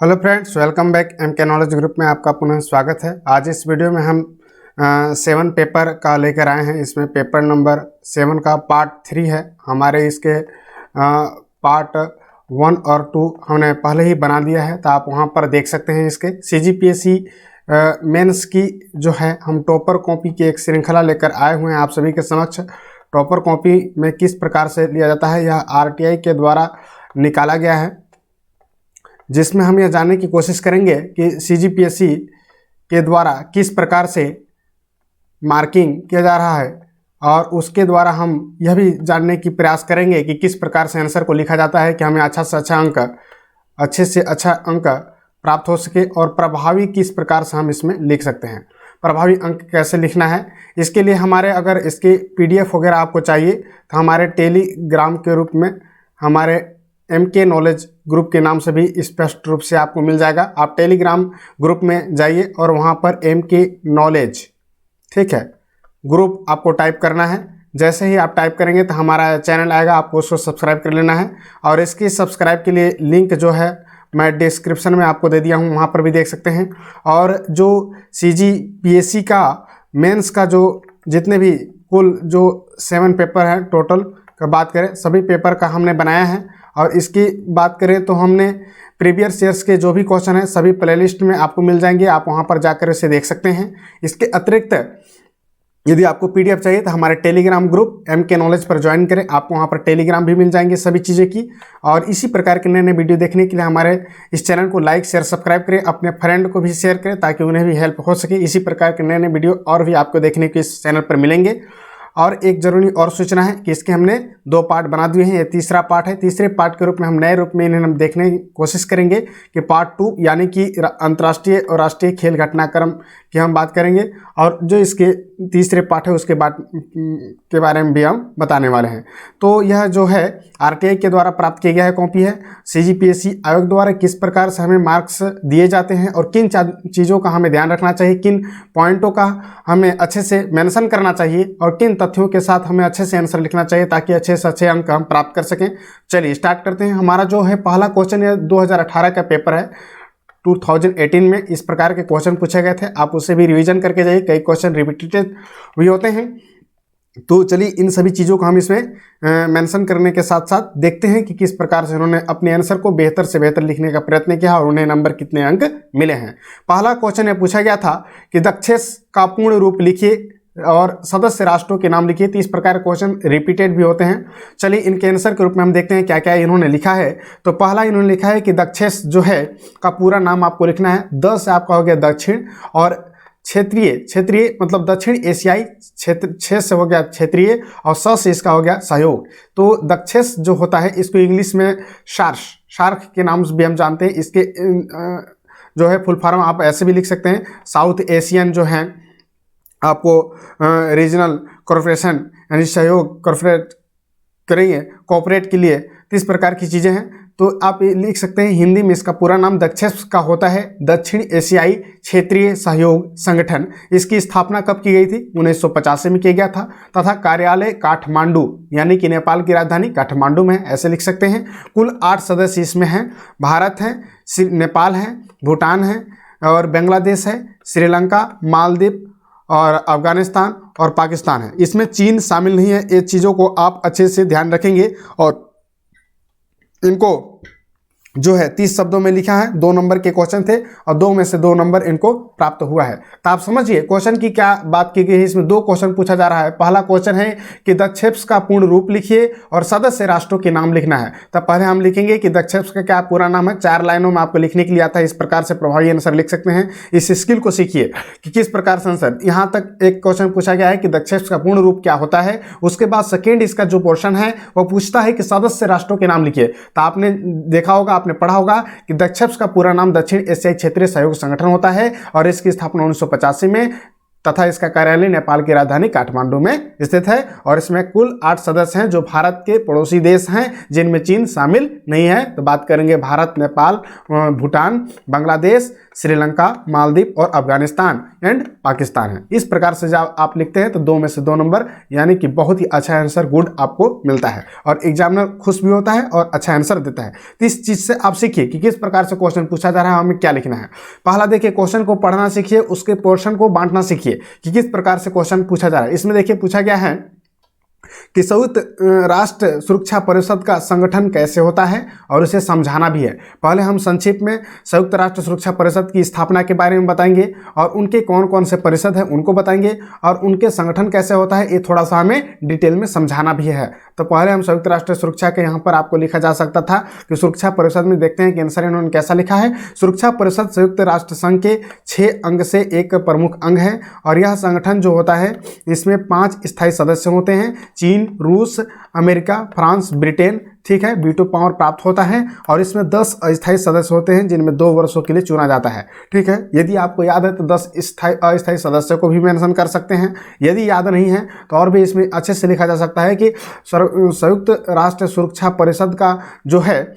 Hello friends, welcome back. MK knowledge group में आपका पुनः स्वागत है। आज इस वीडियो में हम 7 पेपर का लेकर आए हैं। इसमें पेपर नंबर 7 का पार्ट 3 है। हमारे इसके पार्ट 1 और 2 हमने पहले ही बना दिया है, तो आप वहां पर देख सकते हैं। इसके CGPSC मेंस की जो है हम टॉपर कॉपी की एक श्रृंखला लेकर आए हुए हैं आप सभी के समक्ष। टॉपर कॉपी में किस प्रकार से लिया जाता है, यह RTI के द्वारा निकाला गया है, जिसमें हम यह जानने की कोशिश करेंगे कि CGPSC के द्वारा किस प्रकार से मार्किंग किया जा रहा है, और उसके द्वारा हम यह भी जानने की प्रयास करेंगे कि किस प्रकार से आंसर को लिखा जाता है कि हमें अच्छे से अच्छा अंक प्राप्त हो सके, और प्रभावी किस प्रकार से हम इसमें लिख सकते हैं। प्रभावी अंक कैसे लिखना है, इसके लिए हमारे अगर इसके PDF वगैरह आपको चाहिए तो हमारे टेलीग्राम के रूप में हमारे MK नॉलेज ग्रुप के नाम से भी स्पष्ट रूप से आपको मिल जाएगा। आप टेलीग्राम ग्रुप में जाइए और वहाँ पर MK नॉलेज, ठीक है, ग्रुप आपको टाइप करना है। जैसे ही आप टाइप करेंगे तो हमारा चैनल आएगा, आपको उसको सब्सक्राइब कर लेना है। और इसकी सब्सक्राइब के लिए लिंक जो है मैं डिस्क्रिप्शन में आपको दे दिया हूँ, वहाँ पर भी देख सकते हैं। और जो CGPSC का मेंस का जो जितने भी कुल जो 7 पेपर हैं टोटल का बात करें, सभी पेपर का हमने बनाया है। और इसकी बात करें तो हमने प्रीवियस ईयर्स के जो भी क्वेश्चन हैं सभी प्लेलिस्ट में आपको मिल जाएंगे, आप वहां पर जाकर इसे देख सकते हैं। इसके अतिरिक्त यदि आपको PDF चाहिए तो हमारे टेलीग्राम ग्रुप MK नॉलेज पर ज्वाइन करें, आपको वहां पर टेलीग्राम भी मिल जाएंगे सभी चीज़ें की। और इसी प्रकार के नए नए वीडियो देखने के लिए हमारे इस चैनल को लाइक शेयर सब्सक्राइब करें, अपने फ्रेंड को भी शेयर करें ताकि उन्हें भी हेल्प हो सके। इसी प्रकार के नए नए वीडियो और भी आपको देखने को इस चैनल पर मिलेंगे। और एक जरूरी और सूचना है कि इसके हमने 2 पार्ट बना दिए हैं, ये तीसरा पार्ट है। तीसरे पार्ट के रूप में हम नए रूप में इन्हें हम देखने की कोशिश करेंगे कि पार्ट 2 यानी कि अंतर्राष्ट्रीय और राष्ट्रीय खेल घटनाक्रम की हम बात करेंगे, और जो इसके तीसरे पार्ट है उसके बाद के बारे में भी हम बताने वाले हैं। तो यह जो है RTI के द्वारा प्राप्त किया गया है कॉपी है। CGPSC आयोग द्वारा किस प्रकार से हमें मार्क्स दिए जाते हैं और किन चीज़ों का हमें ध्यान रखना चाहिए, किन पॉइंटों का हमें अच्छे से मेंशन करना चाहिए, और किन तथ्यों के साथ हमें अच्छे से आंसर लिखना चाहिए ताकि अच्छे से अच्छे अंक हम प्राप्त कर सकें। चलिए स्टार्ट करते हैं। हमारा जो है पहला क्वेश्चन है 2018 का पेपर है। 2018 में इस प्रकार के क्वेश्चन पूछे गए थे, आप उसे भी रिवीजन करके जाइए, कई क्वेश्चन रिपीटेड भी होते हैं। तो चलिए इन सभी चीज़ों को हम इसमें मेंशन करने के साथ साथ देखते हैं कि किस प्रकार से उन्होंने अपने आंसर को बेहतर से बेहतर लिखने का प्रयत्न किया और उन्हें नंबर कितने अंक मिले हैं। पहला क्वेश्चन यह पूछा गया था कि दक्षेस का पूर्ण रूप लिखिए और सदस्य राष्ट्रों के नाम लिखिए। तो इस प्रकार के क्वेश्चन रिपीटेड भी होते हैं। चलिए इनके आंसर के रूप में हम देखते हैं क्या क्या इन्होंने लिखा है। तो पहला इन्होंने लिखा है कि दक्षेस जो है का पूरा नाम आपको लिखना है। द से आपका हो गया दक्षिण, और क्षेत्रीय मतलब दक्षिण एशियाई क्षेत्र, छे से हो गया क्षेत्रीय, और से इसका हो गया सहयोग। तो दक्षेस जो होता है इसको इंग्लिश में शार्क के नाम से भी हम जानते हैं। इसके जो है फुल फॉर्म आप ऐसे भी लिख सकते हैं, साउथ एशियन जो है आपको रीजनल कॉर्पोरेशन यानी सहयोग कॉर्पोरेट के लिए। तो इस प्रकार की चीज़ें हैं, तो आप लिख सकते हैं। हिंदी में इसका पूरा नाम दक्षेस का होता है दक्षिण एशियाई क्षेत्रीय सहयोग संगठन। इसकी स्थापना कब की गई थी? 1985 में किया गया था, तथा कार्यालय काठमांडू यानी कि नेपाल की राजधानी काठमांडू में है, ऐसे लिख सकते हैं। कुल 8 सदस्य इसमें हैं। भारत है, नेपाल है, भूटान है, और बांग्लादेश है, श्रीलंका, मालदीव और अफगानिस्तान और पाकिस्तान है। इसमें चीन शामिल नहीं है। ये चीज़ों को आप अच्छे से ध्यान रखेंगे। और इनको जो है 30 शब्दों में लिखा है। 2 नंबर के क्वेश्चन थे और 2 में से 2 नंबर इनको प्राप्त हुआ है। तो आप समझिए क्वेश्चन की क्या बात की गई है। इसमें 2 क्वेश्चन पूछा जा रहा है। पहला क्वेश्चन है कि दक्षेस का पूर्ण रूप लिखिए और सदस्य राष्ट्रों के नाम लिखना है। तब पहले हम लिखेंगे कि दक्षेस का क्या पूरा नाम है। 4 लाइनों में आपको लिखने के लिए आता है। इस प्रकार से प्रभावी आंसर लिख सकते हैं। इस स्किल को सीखिए कि किस प्रकार से आंसर। यहाँ तक एक क्वेश्चन पूछा गया है कि दक्षेस का पूर्ण रूप क्या होता है। उसके बाद सेकेंड इसका जो पोर्शन है वो पूछता है कि सदस्य राष्ट्रों के नाम लिखिए। तो आपने देखा होगा, आपने पढ़ा होगा कि दक्षेस का पूरा नाम दक्षिण एशियाई क्षेत्रीय सहयोग संगठन होता है, और इसकी स्थापना 1985 में तथा इसका कार्यालय नेपाल की राजधानी काठमांडू में स्थित है। और इसमें कुल 8 सदस्य हैं जो भारत के पड़ोसी देश हैं, जिनमें चीन शामिल नहीं है। तो बात करेंगे भारत, नेपाल, भूटान, बांग्लादेश, श्रीलंका, मालदीव और अफगानिस्तान एंड पाकिस्तान है। इस प्रकार से जब आप लिखते हैं तो 2 में से 2 नंबर, यानी कि बहुत ही अच्छा आंसर गुड आपको मिलता है और एग्जामिनर खुश भी होता है और अच्छा आंसर देता है। तो इस चीज से आप सीखिए कि किस प्रकार से क्वेश्चन पूछा जा रहा है, हमें क्या लिखना है। पहला देखिए, क्वेश्चन को पढ़ना सीखिए, उसके पोर्शन को बांटना सीखिए कि किस प्रकार से क्वेश्चन पूछा जा रहा है। इसमें देखिए पूछा गया है कि संयुक्त राष्ट्र सुरक्षा परिषद का संगठन कैसे होता है और उसे समझाना भी है। पहले हम संक्षिप्त में संयुक्त राष्ट्र सुरक्षा परिषद की स्थापना के बारे में बताएंगे और उनके कौन कौन से परिषद हैं उनको बताएंगे और उनके संगठन कैसे होता है ये थोड़ा सा हमें डिटेल में समझाना भी है। तो पहले हम संयुक्त राष्ट्र सुरक्षा के यहाँ पर आपको लिखा जा सकता था कि सुरक्षा परिषद में देखते हैं कि आंसर इन्होंने कैसा लिखा है। सुरक्षा परिषद संयुक्त राष्ट्र संघ के 6 अंग से एक प्रमुख अंग है और यह संगठन जो होता है इसमें 5 स्थायी सदस्य होते हैं, चीन, रूस, अमेरिका, फ्रांस, ब्रिटेन, ठीक है, वीटो पावर प्राप्त होता है और इसमें 10 अस्थायी सदस्य होते हैं जिनमें 2 वर्षों के लिए चुना जाता है। ठीक है, यदि आपको याद है तो 10 अस्थायी सदस्यों को भी मेंशन कर सकते हैं। यदि याद नहीं है तो और भी इसमें अच्छे से लिखा जा सकता है कि संयुक्त राष्ट्र सुरक्षा परिषद का जो है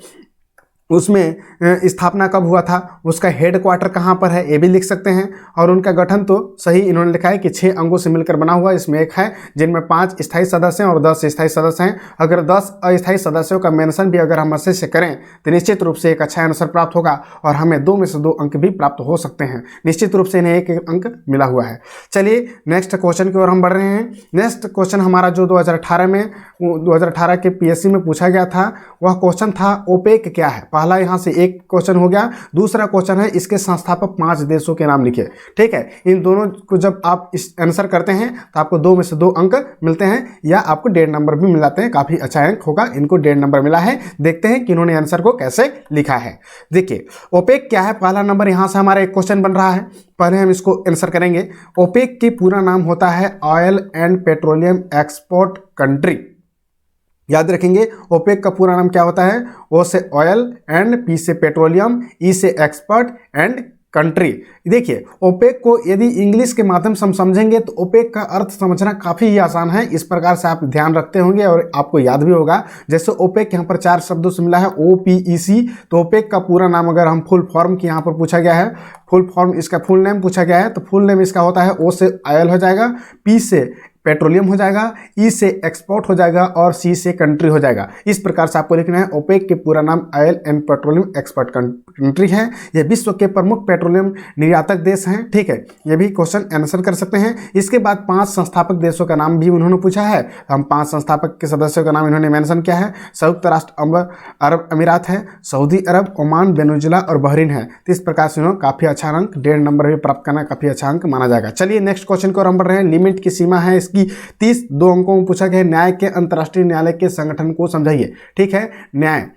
उसमें स्थापना कब हुआ था, उसका हेडक्वार्टर कहाँ पर है, ये भी लिख सकते हैं। और उनका गठन तो सही इन्होंने लिखा है कि 6 अंगों से मिलकर बना हुआ, इसमें एक है जिनमें 5 स्थायी सदस्य हैं और 10 स्थायी सदस्य हैं। अगर 10 अस्थायी सदस्यों का मेंशन भी अगर हम अच्छे से करें तो निश्चित रूप से एक अच्छा आंसर प्राप्त होगा और हमें 2 में से 2 अंक भी प्राप्त हो सकते हैं। निश्चित रूप से इन्हें एक अंक मिला हुआ है। चलिए नेक्स्ट क्वेश्चन की ओर हम बढ़ रहे हैं। नेक्स्ट क्वेश्चन हमारा जो 2018 के PSC में पूछा गया था वह क्वेश्चन था ओपेक क्या है। पहला यहाँ से एक क्वेश्चन हो गया। दूसरा क्वेश्चन है इसके संस्थापक 5 देशों के नाम लिखिए। ठीक है, इन दोनों को जब आप इस आंसर करते हैं तो आपको 2 में से 2 अंक मिलते हैं या आपको 1.5 नंबर भी मिल जाते हैं। काफी अच्छा अंक होगा, इनको 1.5 नंबर मिला है। देखते हैं कि इन्होंने आंसर को कैसे लिखा है। देखिए ओपेक क्या है, पहला नंबर यहाँ से हमारा एक क्वेश्चन बन रहा है। पहले हम इसको आंसर करेंगे। ओपेक की पूरा नाम होता है oil and petroleum export country. याद रखेंगे ओपेक का पूरा नाम क्या होता है। ओ से ऑयल एंड पी से पेट्रोलियम, ई से एक्सपर्ट एंड कंट्री। देखिए ओपेक को यदि इंग्लिश के माध्यम से हम समझेंगे तो ओपेक का अर्थ समझना काफ़ी ही आसान है। इस प्रकार से आप ध्यान रखते होंगे और आपको याद भी होगा। जैसे ओपेक यहाँ पर 4 शब्दों से मिला है OPEC, तो ओपेक का पूरा नाम अगर हम फुल फॉर्म की यहाँ पर पूछा गया है, फुल फॉर्म इसका फुल नेम पूछा गया है तो फुल नेम इसका होता है ओ से ऑयल हो जाएगा, पी से पेट्रोलियम हो जाएगा, ई से एक्सपोर्ट हो जाएगा और सी से कंट्री हो जाएगा। इस प्रकार से आपको लिखना है। ओपेक के पूरा नाम oil and petroleum export country है। यह विश्व के प्रमुख पेट्रोलियम निर्यातक देश हैं। ठीक है, यह भी क्वेश्चन आंसर कर सकते हैं। इसके बाद 5 संस्थापक देशों का नाम भी उन्होंने पूछा है। हम 5 संस्थापक के सदस्यों का नाम इन्होंने मेंशन किया है। संयुक्त राष्ट्र अरब अमीरात है, सऊदी अरब, ओमान, वेनेजुएला और बहरीन है। तो इस प्रकार से उन्होंने काफ़ी अच्छा अंक 1.5 नंबर भी प्राप्त करना काफ़ी अच्छा अंक माना जाएगा। चलिए नेक्स्ट क्वेश्चन को हम बढ़ रहे हैं। लिमिट की सीमा है की 30, 2 अंकों में पूछा गया है। न्याय के अंतर्राष्ट्रीय न्यायालय के संगठन को समझाइए। ठीक है, न्याय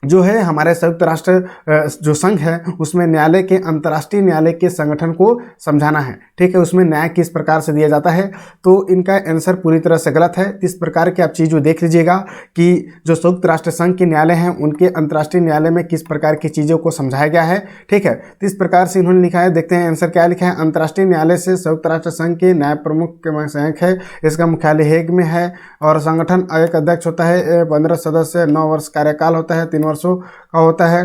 जो है हमारे संयुक्त राष्ट्र जो संघ है उसमें न्यायालय के अंतर्राष्ट्रीय न्यायालय के संगठन को समझाना है। ठीक है, उसमें न्याय किस प्रकार से दिया जाता है तो इनका आंसर पूरी तरह से गलत है। इस प्रकार की आप चीज़ देख लीजिएगा कि जो संयुक्त राष्ट्र संघ के न्यायालय हैं उनके अंतर्राष्ट्रीय न्यायालय में किस प्रकार की चीज़ों को समझाया गया है। ठीक है, तो इस प्रकार से इन्होंने लिखा है। देखते हैं आंसर क्या लिखा है। अंतर्राष्ट्रीय न्यायालय से संयुक्त राष्ट्र संघ के न्याय प्रमुख के संघ है, इसका मुख्यालय हेग में है और संगठन एक अध्यक्ष होता है, 15 सदस्य, 9 वर्ष कार्यकाल होता है, 3 वर्षों का होता है।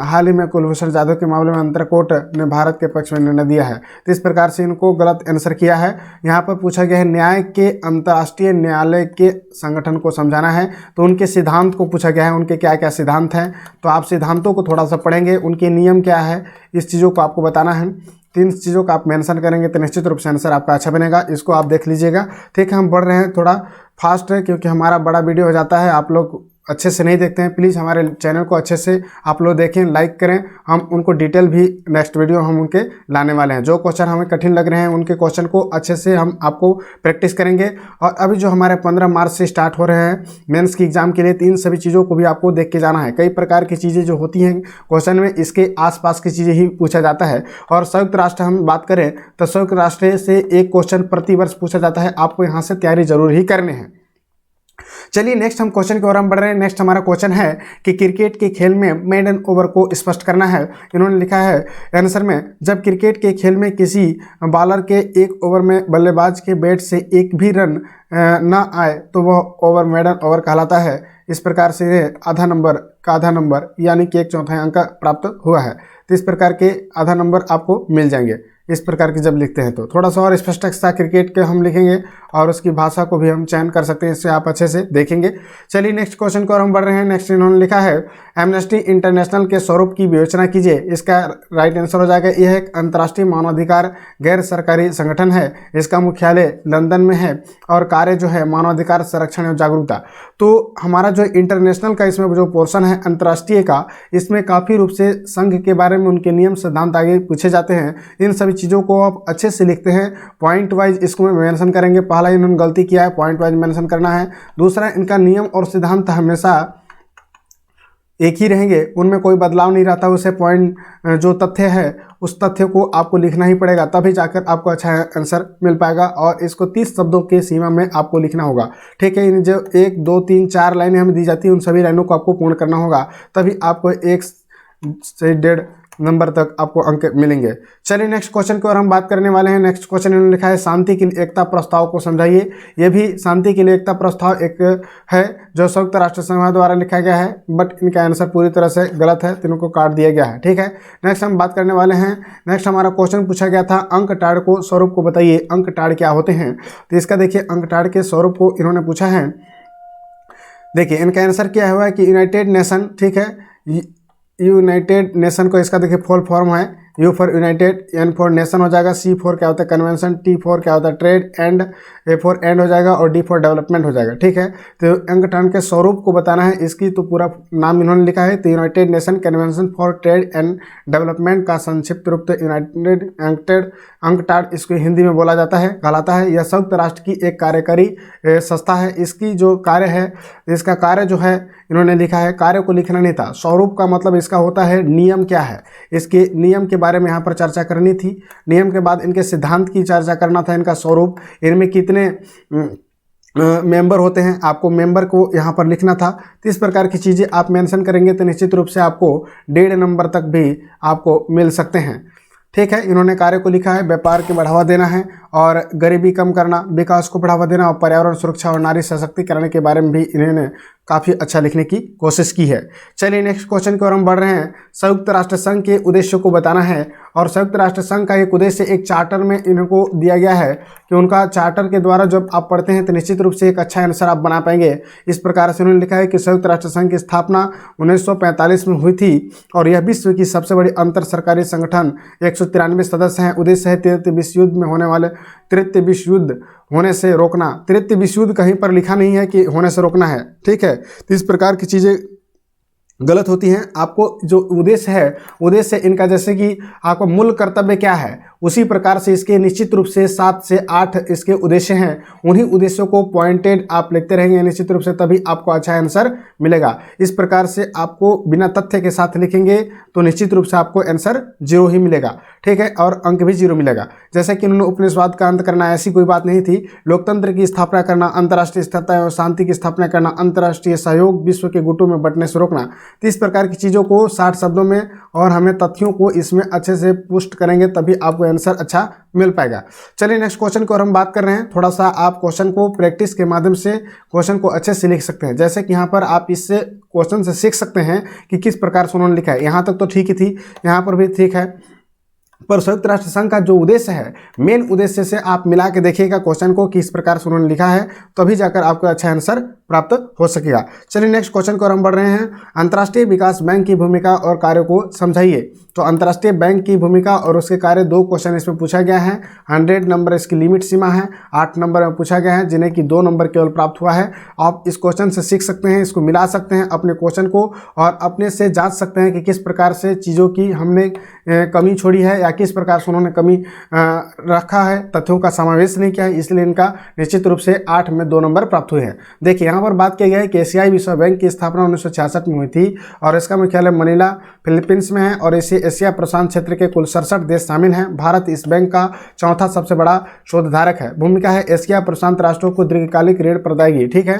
हाल ही में कुलभूषण जाधव के मामले में अंतर कोर्ट ने भारत के पक्ष में निर्णय दिया है। तो इस प्रकार से इनको गलत आंसर किया है। यहाँ पर पूछा गया है न्याय के अंतर्राष्ट्रीय न्यायालय के संगठन को समझाना है तो उनके सिद्धांत को पूछा गया है। उनके क्या क्या सिद्धांत हैं तो आप सिद्धांतों को थोड़ा सा पढ़ेंगे, उनके नियम क्या है इस चीज़ों को आपको बताना है। 3 चीज़ों का आप मेंशन करेंगे तो निश्चित रूप से आंसर आपका अच्छा बनेगा। इसको आप देख लीजिएगा। ठीक है, हम बढ़ रहे हैं, थोड़ा फास्ट है क्योंकि हमारा बड़ा वीडियो हो जाता है, आप लोग अच्छे से नहीं देखते हैं। प्लीज़ हमारे चैनल को अच्छे से आप लोग देखें, लाइक करें। हम उनको डिटेल भी नेक्स्ट वीडियो हम उनके लाने वाले हैं। जो क्वेश्चन हमें कठिन लग रहे हैं उनके क्वेश्चन को अच्छे से हम आपको प्रैक्टिस करेंगे। और अभी जो हमारे 15 मार्च से स्टार्ट हो रहे हैं मेंस की एग्जाम के लिए, तो इन सभी चीज़ों को भी आपको देख के जाना है। कई प्रकार की चीज़ें जो होती हैं क्वेश्चन में इसके आसपास की चीज़ें ही पूछा जाता है। और संयुक्त राष्ट्र हम बात करें तो संयुक्त राष्ट्र से एक क्वेश्चन प्रति वर्ष पूछा जाता है। आपको यहाँ से तैयारी जरूर ही करनी है। चलिए नेक्स्ट हम क्वेश्चन की ओर हम बढ़ रहे हैं। नेक्स्ट हमारा क्वेश्चन है कि क्रिकेट के खेल में मेडन ओवर को स्पष्ट करना है। इन्होंने लिखा है आंसर में, जब क्रिकेट के खेल में किसी बॉलर के एक ओवर में बल्लेबाज के बैट से एक भी रन ना आए तो वह ओवर मेडन ओवर कहलाता है। इस प्रकार से आधा नंबर यानी कि 1/4 अंक प्राप्त हुआ है। तो इस प्रकार के आधा नंबर आपको मिल जाएंगे इस प्रकार की जब लिखते हैं। तो थोड़ा सा और स्पष्टता क्रिकेट के हम लिखेंगे और उसकी भाषा को भी हम चयन कर सकते हैं, इससे आप अच्छे से देखेंगे। चलिए नेक्स्ट क्वेश्चन को और हम बढ़ रहे हैं। नेक्स्ट इन्होंने लिखा है एमनेस्टी इंटरनेशनल के स्वरूप की विवेचना कीजिए। इसका राइट आंसर हो जाएगा, यह एक अंतर्राष्ट्रीय मानवाधिकार गैर सरकारी संगठन है। इसका मुख्यालय लंदन में है और कार्य जो है मानवाधिकार संरक्षण एवं जागरूकता। तो हमारा जो इंटरनेशनल का इसमें जो पोर्शन है अंतर्राष्ट्रीय का, इसमें काफ़ी रूप से संघ के बारे में उनके नियम सिद्धांत आगे पूछे जाते हैं। इन सभी चीज़ों को आप अच्छे से लिखते हैं, पॉइंट वाइज इसको मेंशन करेंगे। पहला इन्होंने गलती किया है, पॉइंट वाइज मेंशन करना है। दूसरा, इनका नियम और सिद्धांत हमेशा एक ही रहेंगे, उनमें कोई बदलाव नहीं रहता। उसे पॉइंट जो तथ्य है उस तथ्य को आपको लिखना ही पड़ेगा, तभी जाकर आपको अच्छा आंसर मिल पाएगा। और इसको 30 शब्दों के सीमा में आपको लिखना होगा। ठीक है, इन जो 1 2 3 4 लाइनें हमें दी जाती हैं उन सभी लाइनों को आपको पूर्ण करना होगा, तभी आपको 1 से 1.5 नंबर तक आपको अंक मिलेंगे। चलिए नेक्स्ट क्वेश्चन की ओर हम बात करने वाले हैं। नेक्स्ट क्वेश्चन इन्होंने लिखा है शांति के लिए एकता प्रस्ताव को समझाइए। यह भी शांति के लिए एकता प्रस्ताव एक है जो संयुक्त राष्ट्र संघ द्वारा लिखा गया है, बट इनका आंसर पूरी तरह से गलत है, तो इनको काट दिया गया है। ठीक है, नेक्स्ट हम बात करने वाले हैं। नेक्स्ट हमारा क्वेश्चन पूछा गया था अंक टाड़ को स्वरूप को बताइए। अंक टाड़ क्या होते हैं? तो इसका देखिए अंक टाड़ के स्वरूप को इन्होंने पूछा है। देखिए इनका आंसर क्या हुआ कि यूनाइटेड नेशन, ठीक है, यूनाइटेड नेशन को इसका देखिए फुल फॉर्म है U for united, N for nation हो जाएगा, सी फॉर क्या होता है कन्वेंशन, टी फॉर क्या होता है trade, and A for and हो जाएगा और डी फॉर डेवलपमेंट हो जाएगा। ठीक है, तो अंक टाड़ के स्वरूप को बताना है, इसकी तो पूरा नाम इन्होंने लिखा है। तो United nation convention for trade and development का संक्षिप्त रूप तो यूनाइटेड अंक टाड़ इसको हिंदी में बोला जाता है, कहलाता है। यह संयुक्त राष्ट्र की एक कार्यकारी संस्था है। इसकी जो कार्य है, इसका कार्य जो है इन्होंने लिखा है, कार्य को लिखना नहीं था। स्वरूप का मतलब इसका होता है नियम क्या है, इसके नियम के बारे में यहाँ पर चर्चा करनी थी। नियम के बाद इनके सिद्धांत की चर्चा करना था। इनका स्वरूप, इनमें कितने मेंबर होते हैं, आपको मेंबर को यहाँ पर लिखना था। तो इस प्रकार की चीज़ें आप मेंशन करेंगे तो निश्चित रूप से आपको 1.5 नंबर तक भी आपको मिल सकते हैं। ठीक है, इन्होंने कार्य को लिखा है व्यापार को बढ़ावा देना है और गरीबी कम करना, विकास को बढ़ावा देना और पर्यावरण सुरक्षा और नारी सशक्तिकरण के बारे में भी इन्होंने काफ़ी अच्छा लिखने की कोशिश की है। चलिए नेक्स्ट क्वेश्चन की ओर हम बढ़ रहे हैं। संयुक्त राष्ट्र संघ के उद्देश्य को बताना है और संयुक्त राष्ट्र संघ का एक उद्देश्य एक चार्टर में इनको दिया गया है कि उनका चार्टर के द्वारा जब आप पढ़ते हैं तो निश्चित रूप से एक अच्छा आंसर आप बना पाएंगे। इस प्रकार से उन्होंने लिखा है कि संयुक्त राष्ट्र संघ की स्थापना 1945 में हुई थी और यह विश्व की सबसे बड़ी अंतर सरकारी संगठन, 193 सदस्य हैं। उद्देश्य है तृतीय विश्व युद्ध में होने वाले तृतीय विश्व युद्ध होने से रोकना। तृतीय विश्व युद्ध कहीं पर लिखा नहीं है कि होने से रोकना है। ठीक है, तो इस प्रकार की चीज़ें गलत होती हैं। आपको जो उद्देश्य है, उद्देश्य इनका जैसे कि आपको मूल कर्तव्य क्या है, उसी प्रकार से इसके निश्चित रूप से 7 से 8 इसके उद्देश्य हैं। उन्हीं उद्देश्यों को पॉइंटेड आप लिखते रहेंगे निश्चित रूप से, तभी आपको अच्छा आंसर मिलेगा। इस प्रकार से आपको बिना तथ्य के साथ लिखेंगे तो निश्चित रूप से आपको आंसर 0 ही मिलेगा। ठीक है, और अंक भी 0 मिलेगा। जैसे कि उन्होंने उपनिवेशवाद का अंत करना, ऐसी कोई बात नहीं थी। लोकतंत्र की स्थापना करना, अंतर्राष्ट्रीय स्थिरता और शांति की स्थापना करना, अंतर्राष्ट्रीय सहयोग, विश्व के गुटों में बंटने से रोकना। तो इस प्रकार की चीज़ों को 60 शब्दों में और हमें तथ्यों को इसमें अच्छे से पुष्ट करेंगे तभी आपको आंसर अच्छा मिल पाएगा। चलिए नेक्स्ट क्वेश्चन को हम बात कर रहे हैं। थोड़ा सा आप क्वेश्चन को प्रैक्टिस के माध्यम से क्वेश्चन को अच्छे से लिख सकते हैं। जैसे कि यहाँ पर आप इससे क्वेश्चन से सीख सकते हैं कि किस प्रकार से उन्होंने लिखा है। यहाँ तक तो ठीक ही थी, यहाँ पर भी ठीक है, पर संयुक्त राष्ट्र संघ का जो उद्देश्य है, मेन उद्देश्य से आप मिला के देखिएगा क्वेश्चन को किस प्रकार से उन्होंने लिखा है, तभी जाकर आपको अच्छा आंसर प्राप्त हो सकेगा। चलिए नेक्स्ट क्वेश्चन को हम बढ़ रहे हैं। अंतर्राष्ट्रीय विकास बैंक की भूमिका और कार्य को समझाइए। तो अंतर्राष्ट्रीय बैंक की भूमिका और उसके कार्य 2 क्वेश्चन इसमें पूछा गया है। 100 नंबर इसकी लिमिट सीमा है, 8 नंबर में पूछा गया है, जिन्हें कि 2 नंबर केवल प्राप्त हुआ है। आप इस क्वेश्चन से सीख सकते हैं, इसको मिला सकते हैं अपने क्वेश्चन को और अपने से जांच सकते हैं कि किस प्रकार से चीज़ों की हमने कमी छोड़ी है या किस प्रकार से उन्होंने कमी रखा है, तथ्यों का समावेश नहीं किया है, इसलिए इनका निश्चित रूप से 8 में 2 नंबर प्राप्त हुए हैं। देखिए यहाँ पर बात किया गया है कि एशियाई विश्व बैंक की स्थापना 1966 में हुई थी और इसका मुख्यालय मनीला फिलीपींस में है और इसे एशिया प्रशांत क्षेत्र के कुल 67 देश शामिल हैं। भारत इस बैंक का 4था सबसे बड़ा शोधधारक है। भूमिका है एशिया प्रशांत राष्ट्रों को दीर्घकालिक ऋण प्रदायगी। ठीक है,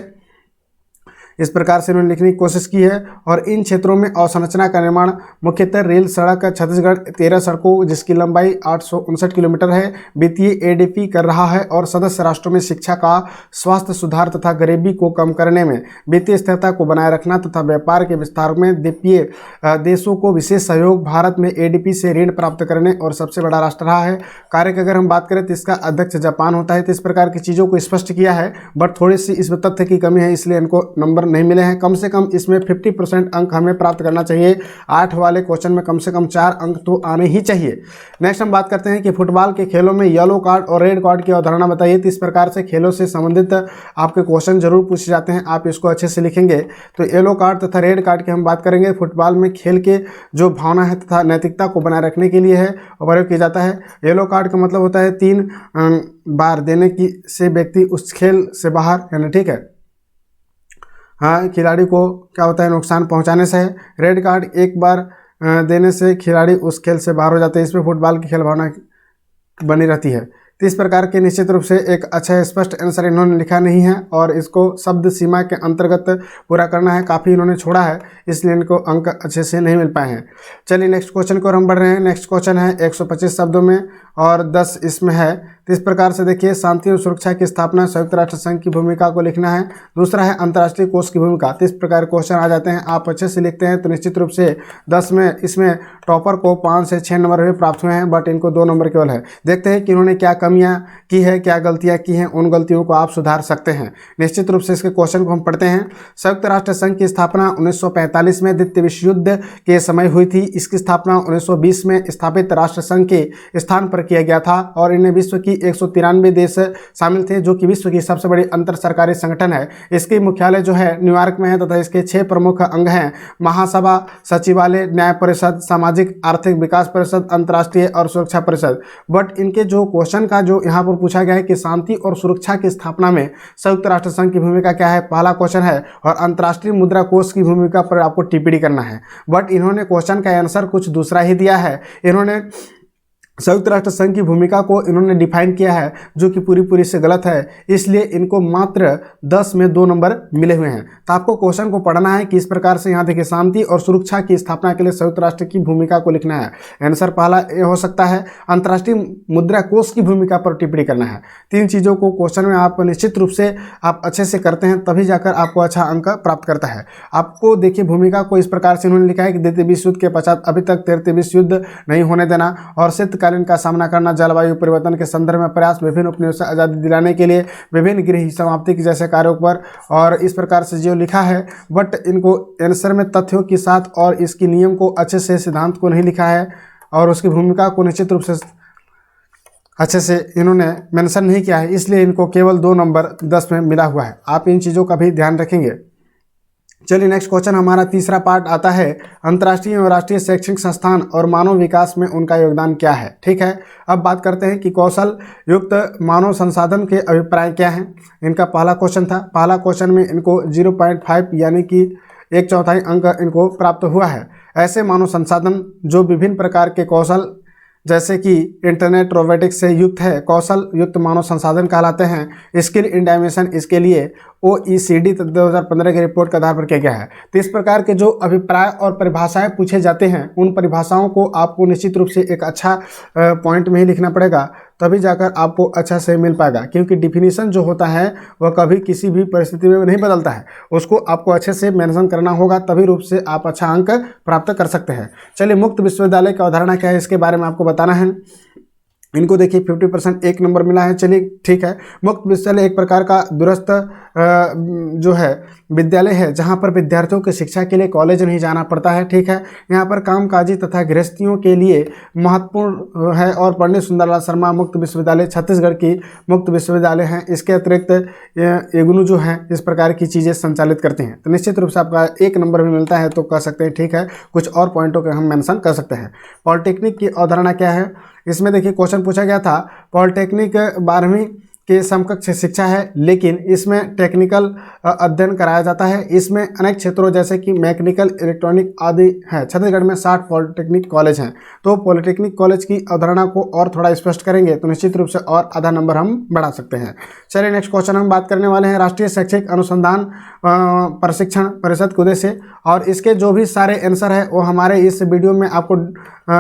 इस प्रकार से इन्होंने लिखने की कोशिश की है। और इन क्षेत्रों में अवसंरचना का निर्माण मुख्यतः रेल, सड़क, छत्तीसगढ़ 13 सड़कों जिसकी लंबाई 859 किलोमीटर है, वित्तीय एडीपी कर रहा है और सदस्य राष्ट्रों में शिक्षा का, स्वास्थ्य सुधार तथा गरीबी को कम करने में, वित्तीय स्थिरता को बनाए रखना तथा व्यापार के विस्तार में द्वीपीय देशों को विशेष सहयोग, भारत में एडीपी से ऋण प्राप्त करने और सबसे बड़ा राष्ट्र रहा है। कार्य की अगर हम बात करें तो इसका अध्यक्ष जापान होता है। तो इस प्रकार की चीज़ों को स्पष्ट किया है, बट थोड़ी सी इसमें तथ्य की कमी है, इसलिए इनको नंबर नहीं मिले हैं। कम से कम इसमें 50% अंक हमें प्राप्त करना चाहिए। 8 वाले क्वेश्चन में कम से कम 4 अंक तो आने ही चाहिए। नेक्स्ट हम बात करते हैं कि फुटबॉल के खेलों में येलो कार्ड और रेड कार्ड की अवधारणा बताइए। तो इस प्रकार से खेलों से संबंधित आपके क्वेश्चन जरूर पूछे जाते हैं, आप इसको अच्छे से लिखेंगे। तो येलो कार्ड तथा रेड कार्ड की हम बात करेंगे। फुटबॉल में खेल के जो भावना है तथा नैतिकता को बनाए रखने के लिए है और प्रयोग किया जाता है। येलो कार्ड का मतलब होता है 3 बार देने की से व्यक्ति उस खेल से बाहर, यानी ठीक है, हाँ, खिलाड़ी को क्या होता है, नुकसान पहुंचाने से है। रेड कार्ड एक बार देने से खिलाड़ी उस खेल से बाहर हो जाते हैं। इसमें फुटबॉल की खेल भावना बनी रहती है। तो इस प्रकार के निश्चित रूप से एक अच्छा स्पष्ट आंसर इन्होंने लिखा नहीं है और इसको शब्द सीमा के अंतर्गत पूरा करना है। काफ़ी इन्होंने छोड़ा है, इसलिए इनको अंक अच्छे से नहीं मिल पाए हैं। चलिए नेक्स्ट क्वेश्चन को हम बढ़ रहे हैं। नेक्स्ट क्वेश्चन है 125 शब्दों में और 10 इसमें है। तो इस प्रकार से देखिए, शांति और सुरक्षा की स्थापना, संयुक्त राष्ट्र संघ की भूमिका को लिखना है। दूसरा है अंतर्राष्ट्रीय कोष की भूमिका। तो इस प्रकार क्वेश्चन आ जाते हैं, आप अच्छे से लिखते हैं तो निश्चित रूप से 10 में इसमें टॉपर को 5 से 6 नंबर भी प्राप्त हुए हैं, बट इनको 2 नंबर केवल है। देखते हैं कि इन्होंने क्या कमियां की है, क्या गलतियां की हैं, उन गलतियों को आप सुधार सकते हैं। निश्चित रूप से इसके क्वेश्चन को हम पढ़ते हैं। संयुक्त राष्ट्र संघ की स्थापना 1945 में द्वितीय विश्व युद्ध के समय हुई थी। इसकी स्थापना 1920 में स्थापित राष्ट्र संघ के स्थान पर किया गया था और इनमें विश्व की 193 देश शामिल थे, जो कि विश्व की सबसे बड़ी अंतर सरकारी संगठन है। इसकी मुख्यालय जो है न्यूयॉर्क में है तथा इसके 6 प्रमुख अंग हैं: महासभा, सचिवालय, न्याय परिषद, सामाजिक आर्थिक विकास परिषद, अंतर्राष्ट्रीय और सुरक्षा परिषद। बट इनके जो क्वेश्चन का जो यहाँ पर पूछा गया है कि शांति और सुरक्षा की स्थापना में संयुक्त राष्ट्र संघ की भूमिका क्या है, पहला क्वेश्चन है, और अंतर्राष्ट्रीय मुद्रा कोष की भूमिका पर आपको टिप्पणी करना है। बट इन्होंने क्वेश्चन का आंसर कुछ दूसरा ही दिया है। इन्होंने संयुक्त राष्ट्र संघ की भूमिका को इन्होंने डिफाइन किया है, जो कि पूरी से गलत है, इसलिए इनको मात्र 10 में 2 नंबर मिले हुए हैं। तो आपको क्वेश्चन को पढ़ना है कि इस प्रकार से यहाँ देखिए, शांति और सुरक्षा की स्थापना के लिए संयुक्त राष्ट्र की भूमिका को लिखना है। आंसर पहला ए हो सकता है। अंतर्राष्ट्रीय मुद्रा कोष की भूमिका पर टिप्पणी करना है। 3 चीज़ों को क्वेश्चन में आप निश्चित रूप से आप अच्छे से करते हैं, तभी जाकर आपको अच्छा अंक प्राप्त करता है। आपको देखिए, भूमिका को इस प्रकार से इन्होंने लिखा है कि द्वितीय विश्व युद्ध के पश्चात अभी तक तृतीय विश्व युद्ध नहीं होने देना और शीतकालीन का सामना करना, जलवायु परिवर्तन के संदर्भ में प्रयास, विभिन्न उपनिवेशों से आज़ादी दिलाने के लिए विभिन्न गृह समाप्ति के जैसे कार्यों पर, और इस प्रकार से जो लिखा है। बट इनको आंसर में तथ्यों के साथ और इसकी नियम को अच्छे से, सिद्धांत को नहीं लिखा है और उसकी भूमिका को निश्चित रूप से अच्छे से इन्होंने मेंशन नहीं किया है, इसलिए इनको केवल 2 नंबर 10 में मिला हुआ है। आप इन चीज़ों का भी ध्यान रखेंगे। चलिए नेक्स्ट क्वेश्चन, हमारा तीसरा पार्ट आता है, अंतर्राष्ट्रीय एवं राष्ट्रीय शैक्षणिक संस्थान और मानव विकास में उनका योगदान क्या है। ठीक है, अब बात करते हैं कि कौशल युक्त मानव संसाधन के अभिप्राय क्या हैं। इनका पहला क्वेश्चन था। पहला क्वेश्चन में इनको 0.5 यानी कि 1/4 अंक इनको प्राप्त हुआ है। ऐसे मानव संसाधन जो विभिन्न प्रकार के कौशल जैसे कि इंटरनेट, रोबोटिक्स से युक्त है, कौशल युक्त मानव संसाधन कहलाते हैं। स्किल इन डायमेंशन इसके लिए OECD 2015 की रिपोर्ट के आधार पर किया गया है। तो इस प्रकार के जो अभिप्राय और परिभाषाएं पूछे जाते हैं, उन परिभाषाओं को आपको निश्चित रूप से एक अच्छा पॉइंट में ही लिखना पड़ेगा, तभी जाकर आपको अच्छा से मिल पाएगा। क्योंकि डिफिनीशन जो होता है वह कभी किसी भी परिस्थिति में नहीं बदलता है, उसको आपको अच्छे से मेंशन करना होगा, तभी रूप से आप अच्छा अंक प्राप्त कर सकते हैं। चलिए, मुक्त विश्वविद्यालय की अवधारणा क्या है, इसके बारे में आपको बताना है। इनको देखिए 50% 1 नंबर मिला है। चलिए ठीक है, मुक्त विश्वविद्यालय एक प्रकार का दूरस्थ जो है विद्यालय है, जहाँ पर विद्यार्थियों की शिक्षा के लिए कॉलेज नहीं जाना पड़ता है। ठीक है, यहाँ पर कामकाजी तथा गृहस्थियों के लिए महत्वपूर्ण है। और पंडित सुंदरलाल शर्मा मुक्त विश्वविद्यालय छत्तीसगढ़ की मुक्त विश्वविद्यालय हैं। इसके अतिरिक्त इग्नू जो है इस प्रकार की चीज़ें संचालित करते हैं। तो निश्चित रूप से आपका 1 नंबर भी मिलता है, तो कह सकते हैं ठीक है, कुछ और पॉइंटों के हम मेंशन कर सकते हैं। पॉलिटेक्निक की अवधारणा क्या है, इसमें देखिए क्वेश्चन पूछा गया था, पॉलिटेक्निक 12वीं के समकक्ष शिक्षा है, लेकिन इसमें टेक्निकल अध्ययन कराया जाता है। इसमें अनेक क्षेत्रों जैसे कि मैकेनिकल, इलेक्ट्रॉनिक आदि है। छत्तीसगढ़ में 60 पॉलिटेक्निक कॉलेज हैं। तो पॉलिटेक्निक कॉलेज की अवधारणा को और थोड़ा स्पष्ट करेंगे तो निश्चित रूप से और आधा नंबर हम बढ़ा सकते हैं। चलिए नेक्स्ट क्वेश्चन हम बात करने वाले हैं राष्ट्रीय शैक्षिक अनुसंधान प्रशिक्षण परिषद के उद्देश्य, और इसके जो भी सारे आंसर है वो हमारे इस वीडियो में आपको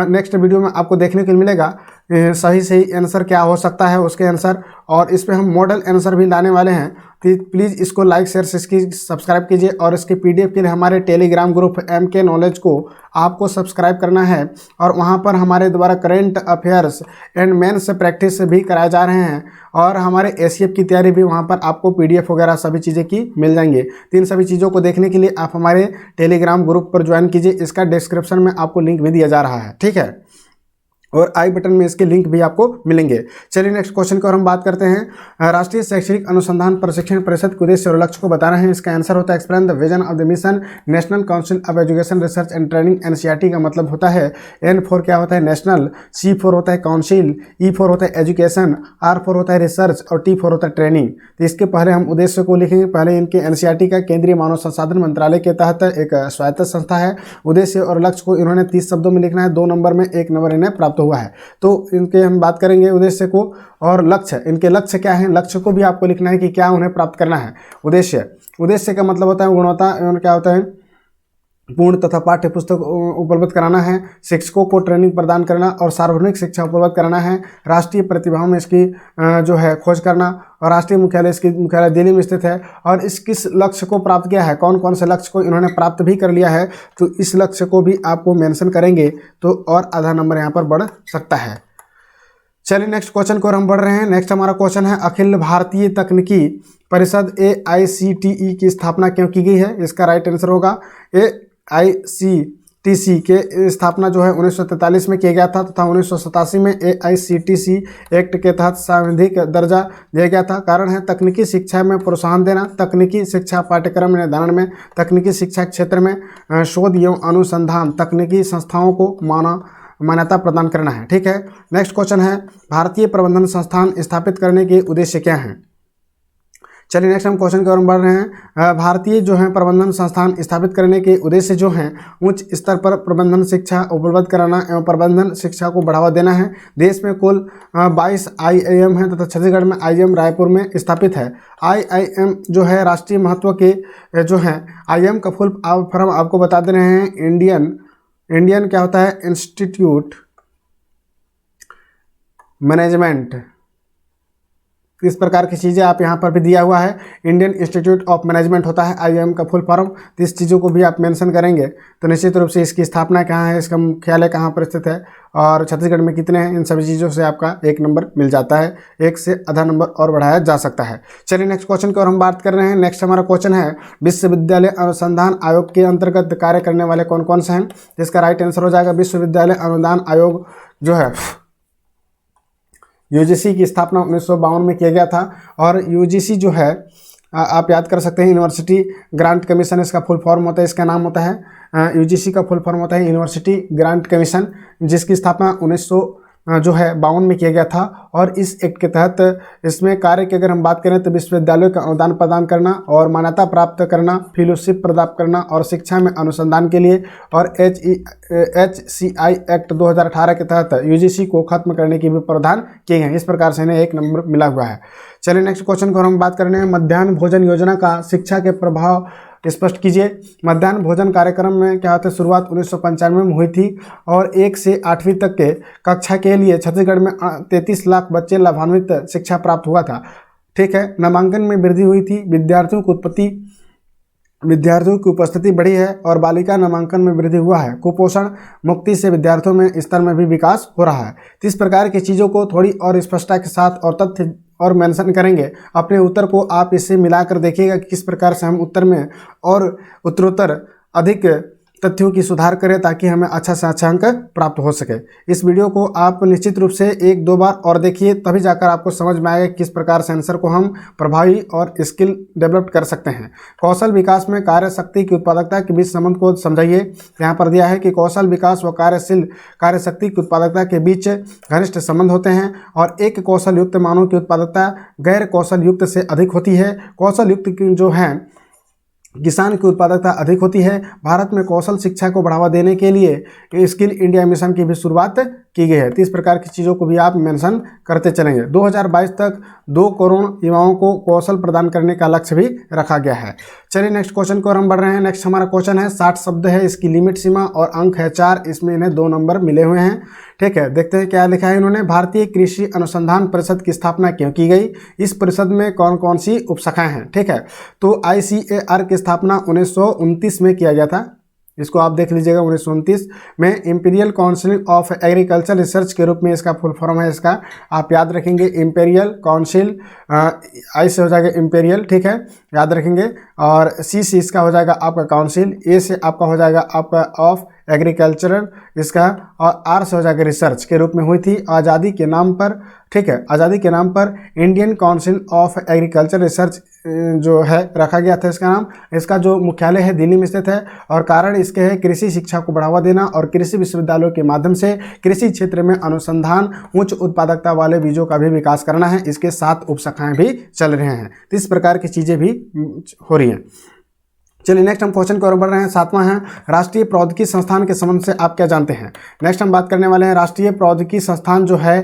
नेक्स्ट वीडियो में आपको देखने को मिलेगा। सही आंसर क्या हो सकता है उसके आंसर, और इस पे हम मॉडल आंसर भी लाने वाले हैं। तो प्लीज़ इसको लाइक शेयर सब्सक्राइब कीजिए, और इसके पीडीएफ के लिए हमारे टेलीग्राम ग्रुप MK नॉलेज को आपको सब्सक्राइब करना है, और वहां पर हमारे द्वारा current affairs and mains practice भी कराए जा रहे हैं, और हमारे ACF की तैयारी भी वहां पर आपको PDF वगैरह सभी चीज़ें की मिल जाएंगे। तो इन सभी चीज़ों को देखने के लिए आप हमारे टेलीग्राम ग्रुप पर ज्वाइन कीजिए। इसका डिस्क्रिप्शन में आपको लिंक भी दिया जा रहा है, ठीक है, और आई बटन में इसके लिंक भी आपको मिलेंगे। चलिए नेक्स्ट क्वेश्चन की ओर हम बात करते हैं। राष्ट्रीय शैक्षिक अनुसंधान प्रशिक्षण परिषद के उद्देश्य और लक्ष्य को बताना है। इसका आंसर होता है explain the vision of the mission national council of education research and training. NCERT का मतलब होता है N फॉर क्या होता है नेशनल, C फॉर होता है काउंसिल, E फॉर होता है एजुकेशन, R फॉर होता है रिसर्च और T फॉर होता है ट्रेनिंग। तो इसके पहले हम उद्देश्य को लिखेंगे। पहले इनके NCERT का केंद्रीय मानव संसाधन मंत्रालय के तहत एक स्वायत्त संस्था है। उद्देश्य और लक्ष्य को इन्होंने 30 शब्दों में लिखना है। 2 नंबर में 1 नंबर इन्हें प्राप्त हुआ है। तो इनके हम बात करेंगे उद्देश्य को और लक्ष्य। इनके लक्ष्य क्या है, लक्ष्य को भी आपको लिखना है कि क्या उन्हें प्राप्त करना है। उद्देश्य का मतलब होता है गुणवत्ता एवं क्या होता है पूर्ण तथा पाठ्य पुस्तक उपलब्ध कराना है, शिक्षकों को ट्रेनिंग प्रदान करना और सार्वजनिक शिक्षा उपलब्ध कराना है, राष्ट्रीय प्रतिभाओं में इसकी जो है खोज करना, और राष्ट्रीय मुख्यालय इसकी मुख्यालय दिल्ली में स्थित है। और इस किस लक्ष्य को प्राप्त किया है, कौन कौन से लक्ष्य को इन्होंने प्राप्त भी कर लिया है, तो इस लक्ष्य को भी आपको मेंशन करेंगे तो और आधा नंबर यहाँ पर बढ़ सकता है। चलिए नेक्स्ट क्वेश्चन को हम बढ़ रहे हैं। नेक्स्ट हमारा क्वेश्चन है अखिल भारतीय तकनीकी परिषद AICTE की स्थापना क्यों की गई है। इसका राइट आंसर होगा AICTC के स्थापना जो है 1943 में किया गया था तथा 1987 में AICTC एक्ट के तहत संवैधानिक दर्जा दिया गया था। कारण है तकनीकी शिक्षा में प्रोत्साहन देना, तकनीकी शिक्षा पाठ्यक्रम निर्धारण में, तकनीकी शिक्षा क्षेत्र में शोध एवं अनुसंधान, तकनीकी संस्थाओं को मान्यता प्रदान करना है। ठीक है, नेक्स्ट क्वेश्चन है भारतीय प्रबंधन संस्थान स्थापित करने के उद्देश्य क्या हैं। चलिए नेक्स्ट हम क्वेश्चन की ओर बढ़ रहे हैं। भारतीय जो है प्रबंधन संस्थान स्थापित करने के उद्देश्य जो हैं उच्च स्तर पर प्रबंधन शिक्षा उपलब्ध कराना एवं प्रबंधन शिक्षा को बढ़ावा देना है। देश में कुल 22 IIM है तथा छत्तीसगढ़ में IIM रायपुर में स्थापित है। IIM जो है राष्ट्रीय महत्व के जो है, IIM का फुल फॉर्म आपको बता दे रहे हैं। इंडियन क्या होता है, इंस्टीट्यूट मैनेजमेंट, इस प्रकार की चीज़ें आप यहाँ पर भी दिया हुआ है। इंडियन इंस्टीट्यूट ऑफ मैनेजमेंट होता है IIM का फुल फॉर्म। तो इस चीज़ों को भी आप मेंशन करेंगे तो निश्चित रूप से इसकी स्थापना कहाँ है, इसका मुख्यालय कहाँ पर स्थित है और छत्तीसगढ़ में कितने हैं, इन सभी चीज़ों से आपका 1 नंबर मिल जाता है। 1 से आधा नंबर और बढ़ाया जा सकता है। चलिए नेक्स्ट क्वेश्चन की ओर हम बात कर रहे हैं। नेक्स्ट हमारा क्वेश्चन है विश्वविद्यालय अनुसंधान आयोग के अंतर्गत कार्य करने वाले कौन कौन से हैं। जिसका राइट आंसर हो जाएगा विश्वविद्यालय अनुदान आयोग जो है UGC की स्थापना 1952 में किया गया था। और UGC जो है आप याद कर सकते हैं यूनिवर्सिटी ग्रांट कमीशन इसका फुल फॉर्म होता है। इसका नाम होता है UGC का फुल फॉर्म होता है यूनिवर्सिटी ग्रांट कमीशन, जिसकी स्थापना 1952 में किया गया था। और इस एक्ट के तहत इसमें कार्य की अगर हम बात करें तो विश्वविद्यालयों का अनुदान प्रदान करना और मान्यता प्राप्त करना, फेलोशिप प्रदान करना और शिक्षा में अनुसंधान के लिए, और HCI एक्ट 2018 के तहत UGC को खत्म करने की भी प्रावधान किए गए हैं। इस प्रकार से इन्हें 1 नंबर मिला हुआ है। चलिए नेक्स्ट क्वेश्चन को हम बात करने हैं मध्याह्न भोजन योजना का शिक्षा के प्रभाव स्पष्ट कीजिए। मध्याह्न भोजन कार्यक्रम में क्या होता है, शुरुआत 1995 में हुई थी और 1 से 8वीं तक के कक्षा के लिए छत्तीसगढ़ में 33 लाख बच्चे लाभान्वित शिक्षा प्राप्त हुआ था। ठीक है, नामांकन में वृद्धि हुई थी, विद्यार्थियों की उपस्थिति बढ़ी है और बालिका नामांकन में वृद्धि हुआ है। कुपोषण मुक्ति से विद्यार्थियों में स्तर में भी विकास हो रहा है। तो इस प्रकार की चीज़ों को थोड़ी और स्पष्टता के साथ और तथ्य और मेंशन करेंगे। अपने उत्तर को आप इससे मिलाकर देखिएगा कि किस प्रकार से हम उत्तर में और उत्तरोत्तर अधिक तथ्यों की सुधार करें ताकि हमें अच्छा से अच्छा अंक प्राप्त हो सके। इस वीडियो को आप निश्चित रूप से 1-2 बार और देखिए, तभी जाकर आपको समझ में आएगा किस प्रकार से आंसर को हम प्रभावी और स्किल डेवलप कर सकते हैं। कौशल विकास में कार्य शक्ति की उत्पादकता के बीच संबंध को समझाइए। यहाँ पर दिया है कि कौशल विकास व कार्य शक्ति की उत्पादकता के बीच घनिष्ठ संबंध होते हैं और एक कौशल युक्त मानव की उत्पादकता गैर कौशल युक्त से अधिक होती है। कौशल युक्त जो है किसान की उत्पादकता अधिक होती है। भारत में कौशल शिक्षा को बढ़ावा देने के लिए स्किल इंडिया मिशन की भी शुरुआत की गई है। तो इस प्रकार की चीज़ों को भी आप मेंशन करते चलेंगे। 2022 तक 2 करोड़ युवाओं को कौशल प्रदान करने का लक्ष्य भी रखा गया है। चलिए नेक्स्ट क्वेश्चन को हम बढ़ रहे हैं। नेक्स्ट हमारा क्वेश्चन है 60 शब्द है, इसकी लिमिट सीमा और अंक है 4। इसमें इन्हें 2 नंबर मिले हुए हैं। ठीक है, देखते हैं क्या लिखा है इन्होंने। भारतीय कृषि अनुसंधान परिषद की स्थापना क्यों की गई? इस परिषद में कौन कौन सी उपशाखाएं हैं? ठीक है, तो ICAR की स्थापना 1929 में किया गया था। इसको आप देख लीजिएगा, 1929 में। Imperial council of agriculture research के रूप में इसका फुल फॉर्म है। इसका आप याद रखेंगे, इंपीरियल काउंसिल, आई से हो जाएगा इंपीरियल, ठीक है, याद रखेंगे। और सी से इसका हो जाएगा आपका काउंसिल, ए से आपका हो जाएगा आपका ऑफ एग्रीकल्चरल इसका, और आर से हो जाएगा रिसर्च के रूप में हुई थी आज़ादी के नाम पर। ठीक है, आज़ादी के नाम पर Indian council of agriculture research जो है रखा गया था इसका नाम। इसका जो मुख्यालय है दिल्ली में स्थित है और कारण इसके है कृषि शिक्षा को बढ़ावा देना और कृषि विश्वविद्यालयों के माध्यम से कृषि क्षेत्र में अनुसंधान, उच्च उत्पादकता वाले बीजों का भी विकास करना है। इसके 7 उपशाखाएं भी चल रहे हैं। तो इस प्रकार की चीज़ें भी हो रही हैं। चलिए नेक्स्ट हम क्वेश्चन की ओर बढ़ रहे हैं। 7वां है राष्ट्रीय प्रौद्योगिकी संस्थान के संबंध से आप क्या जानते हैं? नेक्स्ट हम बात करने वाले हैं राष्ट्रीय प्रौद्योगिकी संस्थान जो है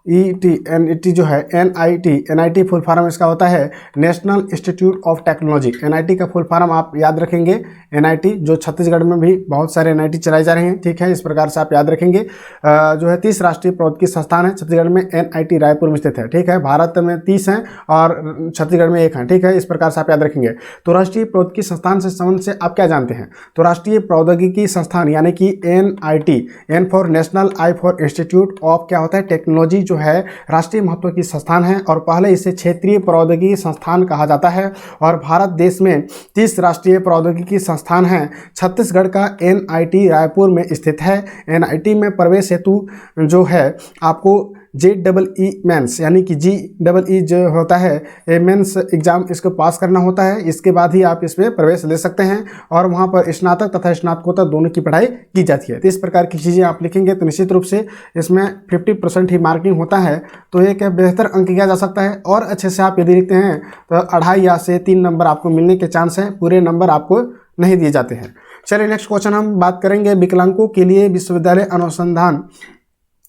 NIT जो है NIT फुल फॉर्म इसका होता है national institute of technology. NIT का फुल फॉर्म आप याद रखेंगे, NIT जो छत्तीसगढ़ में भी बहुत सारे NIT चलाए जा रहे हैं। ठीक है, इस प्रकार से आप याद रखेंगे। जो है 30 राष्ट्रीय प्रौद्योगिकी संस्थान है छत्तीसगढ़ में, NIT रायपुर में स्थित है। ठीक है, भारत में 30 हैं और छत्तीसगढ़ में 1 है। ठीक है, इस प्रकार से आप याद रखेंगे। तो राष्ट्रीय प्रौद्योगिकी संस्थान से संबंध से आप क्या जानते हैं? तो राष्ट्रीय प्रौद्योगिकी संस्थान यानी कि NIT, N for national, I for institute of क्या होता है टेक्नोलॉजी, जो है राष्ट्रीय महत्व की संस्थान है और पहले इसे क्षेत्रीय प्रौद्योगिकी संस्थान कहा जाता है। और भारत देश में 30 राष्ट्रीय प्रौद्योगिकी संस्थान हैं। छत्तीसगढ़ का NIT रायपुर में स्थित है। NIT में प्रवेश हेतु जो है आपको JEE मेंस यानी कि GEE जो होता है मेंस एग्जाम, इसको पास करना होता है। इसके बाद ही आप इसमें प्रवेश ले सकते हैं और वहाँ पर स्नातक तथा स्नातकोत्तर दोनों की पढ़ाई की जाती है। तो इस प्रकार की चीज़ें आप लिखेंगे तो निश्चित रूप से इसमें 50% ही मार्किंग होता है। तो एक बेहतर अंक किया जा सकता है और अच्छे से आप यदि लिखते हैं तो 2.5 या से 3 नंबर आपको मिलने के चांस हैं, पूरे नंबर आपको नहीं दिए जाते हैं। चलिए नेक्स्ट क्वेश्चन हम बात करेंगे विकलांगों के लिए विश्वविद्यालय अनुसंधान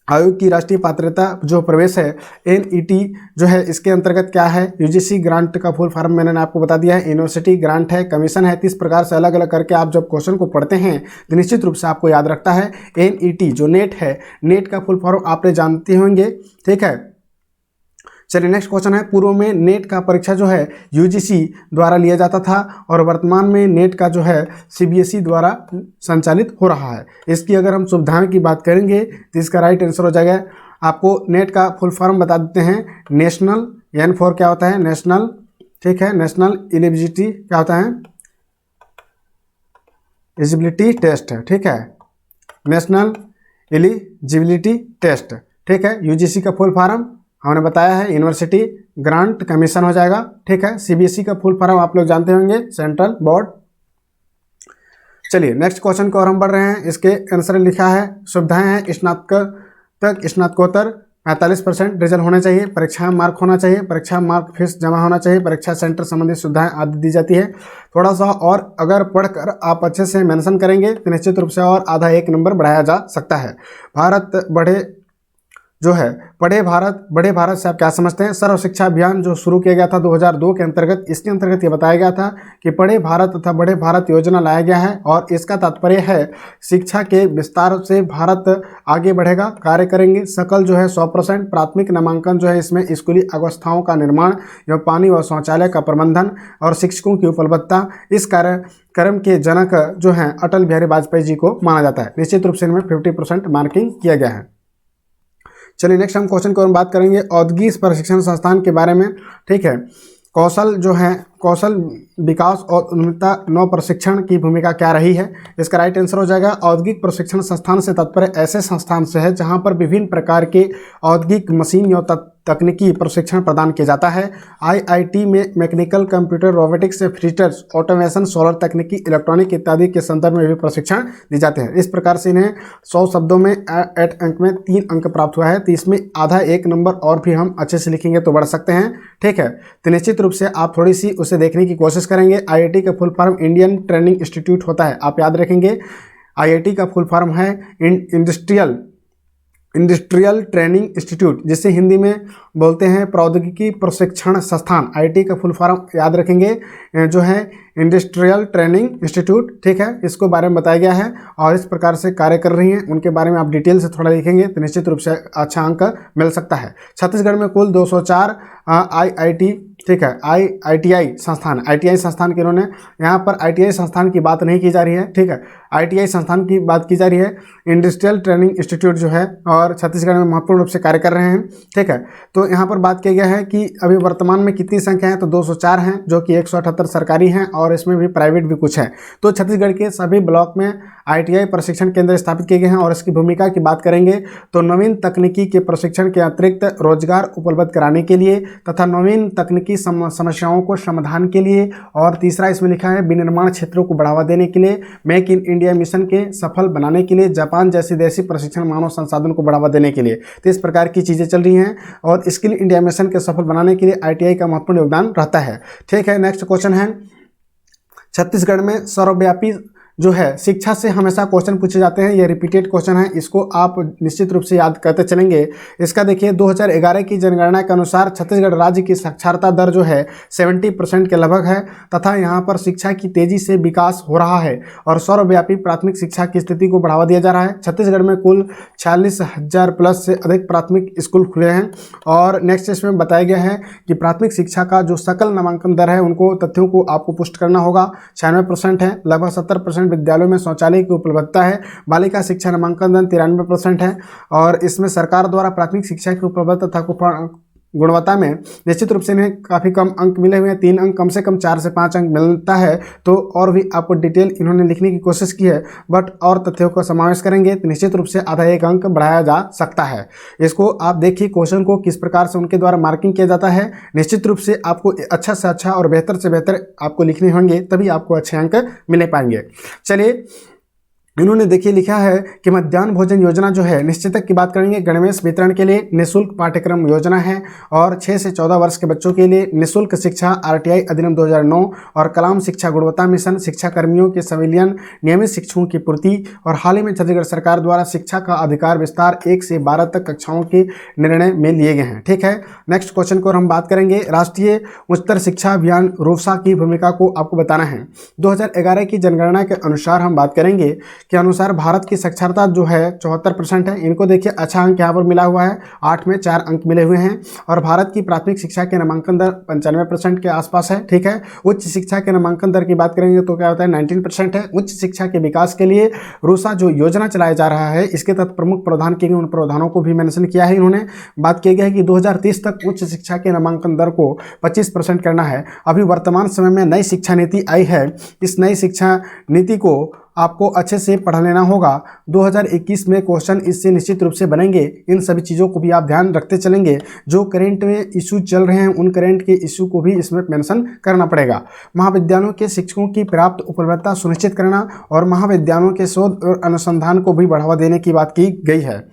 आयोग की राष्ट्रीय पात्रता जो प्रवेश है NET जो है इसके अंतर्गत क्या है? UGC ग्रांट का फुल फॉर्म मैंने आपको बता दिया है, यूनिवर्सिटी ग्रांट है, कमीशन है। 30 प्रकार से अलग अलग करके आप जब क्वेश्चन को पढ़ते हैं तो निश्चित रूप से आपको याद रखता है। NET जो नेट है, नेट का फुल फॉर्म आपने जानते होंगे। ठीक है, चलिए नेक्स्ट क्वेश्चन है पूर्व में नेट का परीक्षा जो है UGC द्वारा लिया जाता था और वर्तमान में नेट का जो है CBSE द्वारा संचालित हो रहा है। इसकी अगर हम सुविधाओं की बात करेंगे तो इसका राइट आंसर हो जाएगा, आपको नेट का फुल फॉर्म बता देते हैं। नेशनल, N फॉर क्या होता है नेशनल, ठीक है, नेशनल एलिजिबिलिटी क्या होता है एलिजिबिलिटी टेस्ट है। ठीक है, नेशनल एलिजिबिलिटी टेस्ट। ठीक है, UGC का फुल फॉर्म हमने बताया है यूनिवर्सिटी ग्रांट कमीशन हो जाएगा। ठीक है, CBSE का फुल फॉर्म आप लोग जानते होंगे सेंट्रल बोर्ड। चलिए नेक्स्ट क्वेश्चन को और हम बढ़ रहे हैं। इसके आंसर लिखा है सुविधाएं हैं स्नातक स्नातकोत्तर 45% रिजल्ट होना चाहिए, परीक्षा मार्क होना चाहिए, परीक्षा मार्क फीस जमा होना चाहिए, परीक्षा सेंटर संबंधित सुविधाएं आदि दी जाती है। थोड़ा सा और अगर पढ़कर आप अच्छे से मेंशन करेंगे तो निश्चित रूप से और आधा 1 नंबर बढ़ाया जा सकता है। भारत बढ़े जो है बड़े भारत से आप क्या समझते हैं? सर्व शिक्षा अभियान जो शुरू किया गया था 2002 के अंतर्गत, इसके अंतर्गत ये बताया गया था कि बड़े भारत तथा बड़े भारत योजना लाया गया है और इसका तात्पर्य है शिक्षा के विस्तार से भारत आगे बढ़ेगा, कार्य करेंगे। सकल जो है 100% प्राथमिक नामांकन जो है इसमें स्कूली अवस्थाओं का निर्माण एवं पानी व शौचालय का प्रबंधन और शिक्षकों की उपलब्धता, इस कार्यक्रम के जनक जो हैं अटल बिहारी वाजपेयी जी को माना जाता है। निश्चित रूप से इनमें 50% मार्किंग किया गया है। चलिए नेक्स्ट हम क्वेश्चन को बात करेंगे औद्योगिक प्रशिक्षण संस्थान के बारे में। ठीक है, कौशल जो है कौशल विकास और उन्नतता नव प्रशिक्षण की भूमिका क्या रही है? इसका राइट आंसर हो जाएगा औद्योगिक प्रशिक्षण संस्थान से तात्पर्य ऐसे संस्थान से है जहां पर विभिन्न प्रकार के औद्योगिक मशीन या तकनीकी प्रशिक्षण प्रदान किया जाता है। आईआईटी में mechanical, computer, robotics, features, automation, solar तकनीकी, इलेक्ट्रॉनिक इत्यादि के संदर्भ में भी प्रशिक्षण दिए जाते हैं। इस प्रकार से इन्हें 100 शब्दों में 8 अंक में 3 अंक प्राप्त हुआ है। तो इसमें आधा 1 नंबर और भी हम अच्छे से लिखेंगे तो बढ़ सकते हैं। ठीक है, तो निश्चित रूप से आप थोड़ी सी उसे देखने की कोशिश करेंगे। आईआईटी का full form Indian training institute होता है, आप याद रखेंगे। आईआईटी का फुल फॉर्म है इंडस्ट्रियल ट्रेनिंग इंस्टीट्यूट, जिसे हिंदी में बोलते हैं प्रौद्योगिकी प्रशिक्षण संस्थान। आईआईटी का फुल फॉर्म याद रखेंगे जो है इंडस्ट्रियल ट्रेनिंग इंस्टीट्यूट। ठीक है, इसको बारे में बताया गया है और इस प्रकार से कार्य कर रही हैं, उनके बारे में आप डिटेल से थोड़ा लिखेंगे तो निश्चित रूप से अच्छा अंक मिल सकता है। छत्तीसगढ़ में कुल 204 आईआईटी, ठीक है, आईटीआई संस्थान, आईटीआई संस्थान के इन्होंने यहाँ पर आईटीआई संस्थान की बात नहीं की जा रही है। ठीक है, आईटीआई संस्थान की बात की जा रही है। इंडस्ट्रियल ट्रेनिंग इंस्टीट्यूट जो है और छत्तीसगढ़ में महत्वपूर्ण रूप से कार्य कर रहे हैं। ठीक है, तो यहाँ पर बात किया गया है कि अभी वर्तमान में कितनी संख्या है, तो 204 हैं, जो कि 178 सरकारी हैं और इसमें भी प्राइवेट भी कुछ है। तो छत्तीसगढ़ के सभी ब्लॉक में आईटीआई प्रशिक्षण केंद्र स्थापित किए गए हैं और इसकी भूमिका की बात करेंगे तो नवीन तकनीकी के प्रशिक्षण के अतिरिक्त रोजगार उपलब्ध कराने के लिए तथा नवीन तकनीकी समस्याओं को समाधान के लिए, और तीसरा इसमें लिखा है विनिर्माण क्षेत्रों को बढ़ावा देने के लिए, मेक इन इंडिया मिशन के सफल बनाने के लिए, जापान जैसी देशी प्रशिक्षण मानव संसाधन को बढ़ावा देने के लिए। तो इस प्रकार की चीज़ें चल रही हैं और स्किल इंडिया मिशन के सफल बनाने के लिए आईटीआई का महत्वपूर्ण योगदान रहता है। ठीक है, नेक्स्ट क्वेश्चन है, छत्तीसगढ़ में सर्वव्यापी जो है शिक्षा से हमेशा क्वेश्चन पूछे जाते हैं, ये रिपीटेड क्वेश्चन है, इसको आप निश्चित रूप से याद करते चलेंगे। इसका देखिए 2011 की जनगणना के अनुसार छत्तीसगढ़ राज्य की साक्षरता दर जो है 70% के लगभग है तथा यहाँ पर शिक्षा की तेजी से विकास हो रहा है और सर्वव्यापी प्राथमिक शिक्षा की स्थिति को बढ़ावा दिया जा रहा है। छत्तीसगढ़ में कुल 46,000 प्लस से अधिक प्राथमिक स्कूल खुले हैं और नेक्स्ट इसमें बताया गया है कि प्राथमिक शिक्षा का जो सकल नामांकन दर है उनको तथ्यों को आपको पुष्ट करना होगा। 96% है, लगभग 70% विद्यालयों में शौचालय की उपलब्धता है। बालिका शिक्षा नामांकन दर 93% है और इसमें सरकार द्वारा प्राथमिक शिक्षा की उपलब्धता तथा गुणवत्ता में निश्चित रूप से इन्हें काफ़ी कम अंक मिले हुए हैं। 3 अंक, कम से कम 4 से 5 अंक मिलता है। तो और भी आपको डिटेल इन्होंने लिखने की कोशिश की है, बट और तथ्यों को समावेश करेंगे तो निश्चित रूप से आधा 1 अंक बढ़ाया जा सकता है। इसको आप देखिए क्वेश्चन को किस प्रकार से उनके द्वारा मार्किंग किया जाता है। निश्चित रूप से आपको अच्छा से अच्छा और बेहतर से बेहतर आपको लिखने होंगे, तभी आपको अच्छे अंक मिल पाएंगे। चलिए, इन्होंने देखिए लिखा है कि मध्याह्न भोजन योजना जो है निश्चितक की बात करेंगे, गणवेश वितरण के लिए निःशुल्क पाठ्यक्रम योजना है और 6 से 14 वर्ष के बच्चों के लिए निःशुल्क शिक्षा, आरटीआई अधिनियम 2009 और कलाम शिक्षा गुणवत्ता मिशन, शिक्षा कर्मियों के संविलियन, नियमित शिक्षकों की पूर्ति और हाल ही में छत्तीसगढ़ सरकार द्वारा शिक्षा का अधिकार विस्तार 1 से 12 तक कक्षाओं के निर्णय में लिए गए हैं। ठीक है, नेक्स्ट क्वेश्चन को हम बात करेंगे, राष्ट्रीय उच्चतर शिक्षा अभियान रूसा की भूमिका को आपको बताना है। 2011 की जनगणना के अनुसार हम बात करेंगे के अनुसार भारत की साक्षरता जो है 74% है। इनको देखिए अच्छा अंक यहाँ पर मिला हुआ है, 8 में 4 अंक मिले हुए हैं और भारत की प्राथमिक शिक्षा के नामांकन दर 95% के आसपास है। ठीक है, उच्च शिक्षा के नामांकन दर की बात करेंगे तो क्या होता है 19% है। उच्च शिक्षा के विकास के लिए रूसा जो योजना चलाया जा रहा है, इसके तहत प्रमुख प्रावधान किए गए, उन प्रावधानों को भी मेंशन किया है। इन्होंने बात की गई है कि 2030 तक उच्च शिक्षा के नामांकन दर को 25% करना है। अभी वर्तमान समय में नई शिक्षा नीति आई है, इस नई शिक्षा नीति को आपको अच्छे से पढ़ लेना होगा। 2021 में क्वेश्चन इससे निश्चित रूप से बनेंगे। इन सभी चीज़ों को भी आप ध्यान रखते चलेंगे। जो करंट में इशू चल रहे हैं उन करंट के इशू को भी इसमें मेंशन करना पड़ेगा। महाविद्यालयों के शिक्षकों की प्राप्त उपलब्धता सुनिश्चित करना और महाविद्यालयों के शोध और अनुसंधान को भी बढ़ावा देने की बात की गई है।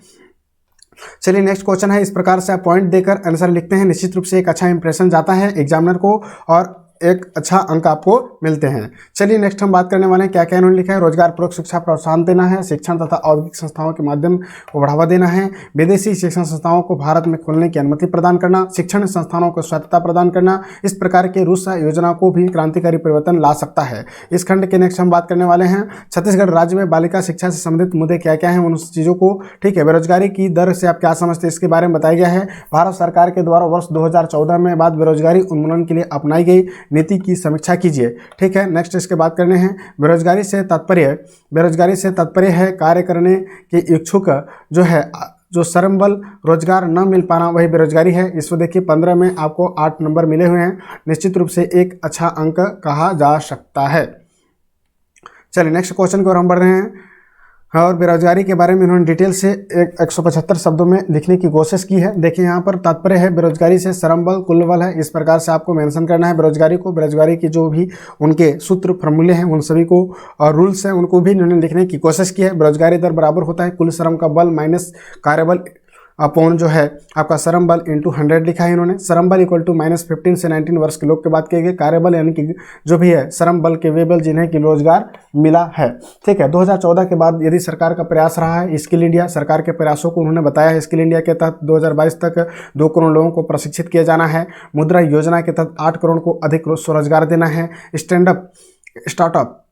चलिए, नेक्स्ट क्वेश्चन है, इस प्रकार से आप पॉइंट देकर आंसर लिखते हैं, निश्चित रूप से एक अच्छा इंप्रेशन जाता है एग्जामिनर को और एक अच्छा अंक आपको मिलते हैं। चलिए, नेक्स्ट हम बात करने वाले हैं क्या क्या इन्होंने लिखा है। रोजगार पूर्वक शिक्षा प्रोत्साहन देना है, शिक्षण तथा औद्योगिक संस्थाओं के माध्यम को बढ़ावा देना है, विदेशी शिक्षण संस्थाओं को भारत में खोलने की अनुमति प्रदान करना, शिक्षण संस्थानों को स्वायत्तता प्रदान करना। इस प्रकार के रूस योजना को भी क्रांतिकारी परिवर्तन ला सकता है। इस खंड के नेक्स्ट हम बात करने वाले हैं छत्तीसगढ़ राज्य में बालिका शिक्षा से संबंधित मुद्दे क्या क्या हैं, उन चीज़ों को। ठीक है, बेरोजगारी की दर से आप क्या समझते हैं, इसके बारे में बताया गया है। भारत सरकार के द्वारा वर्ष 2014 में बाद बेरोजगारी उन्मूलन के लिए अपनाई गई नीति की समीक्षा कीजिए। ठीक है, नेक्स्ट इसके बात करने हैं, बेरोजगारी से तात्पर्य है कार्य करने के इच्छुक जो है जो श्रम बल रोजगार न मिल पाना वही बेरोजगारी है। इसमें देखिए 15 में आपको 8 नंबर मिले हुए हैं, निश्चित रूप से एक अच्छा अंक कहा जा सकता है। चलिए नेक्स्ट क्वेश्चन की ओर हम बढ़ रहे हैं। और बेरोजगारी के बारे में इन्होंने डिटेल से 175 शब्दों में लिखने की कोशिश की है। देखिए यहाँ पर तात्पर्य है बेरोजगारी से श्रम बल कुल बल है, इस प्रकार से आपको मेंशन करना है बेरोजगारी को। बेरोजगारी की जो भी उनके सूत्र फॉर्मूले हैं उन सभी को और रूल्स हैं उनको भी इन्होंने लिखने की कोशिश की है। बेरोजगारी दर बराबर होता है कुल श्रम का बल माइनस कार्यबल अपॉन जो है आपका श्रम बल इंटू 100 लिखा है इन्होंने। श्रम बल इक्वल टू -15 से 19 वर्ष के लोग की बात की गई। कार्यबल यानी कि जो भी है श्रम बल के वे बल जिन्हें कि रोजगार मिला है। ठीक है, 2014 के बाद यदि सरकार का प्रयास रहा है स्किल इंडिया, सरकार के प्रयासों को उन्होंने बताया है। स्किल इंडिया के तहत 2022 तक 2 करोड़ लोगों को प्रशिक्षित किया जाना है। मुद्रा योजना के तहत 8 करोड़ को अधिक स्वरोजगार देना है। स्टार्टअप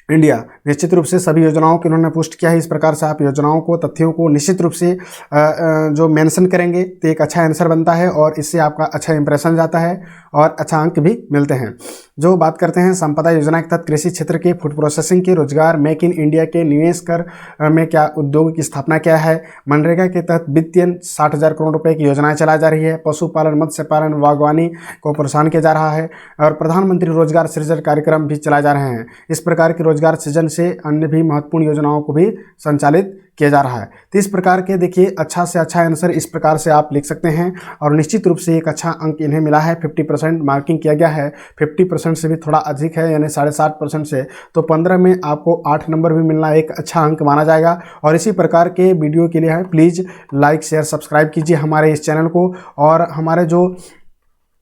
इंडिया, निश्चित रूप से सभी योजनाओं की उन्होंने पुष्ट किया है। इस प्रकार से आप योजनाओं को तथ्यों को निश्चित रूप से जो मेंशन करेंगे तो एक अच्छा आंसर बनता है और इससे आपका अच्छा इंप्रेशन जाता है और अच्छा अंक भी मिलते हैं। जो बात करते हैं संपदा योजना के तहत कृषि क्षेत्र के फूड प्रोसेसिंग के रोजगार, मेक इन इंडिया के निवेश कर में क्या उद्योग की स्थापना क्या है। मनरेगा के तहत वित्तीय 60,000 करोड़ रुपए की योजनाएं चलाई जा रही है। पशुपालन, मत्स्य पालन, बागवानी को प्रोत्साहन किया जा रहा है और प्रधानमंत्री रोजगार सृजन कार्यक्रम भी चलाए जा रहे हैं। इस प्रकार के रोजगार सृजन से अन्य भी महत्वपूर्ण योजनाओं को भी संचालित किया जा रहा है। तो इस प्रकार के देखिए अच्छा से अच्छा आंसर इस प्रकार से आप लिख सकते हैं और निश्चित रूप से एक अच्छा अंक इन्हें मिला है। 50% मार्किंग किया गया है, 50% से भी थोड़ा अधिक है यानी 7.5% से, तो 15 में आपको 8 नंबर भी मिलना एक अच्छा अंक माना जाएगा। और इसी प्रकार के वीडियो के लिए है प्लीज़ लाइक शेयर सब्सक्राइब कीजिए हमारे इस चैनल को और हमारे जो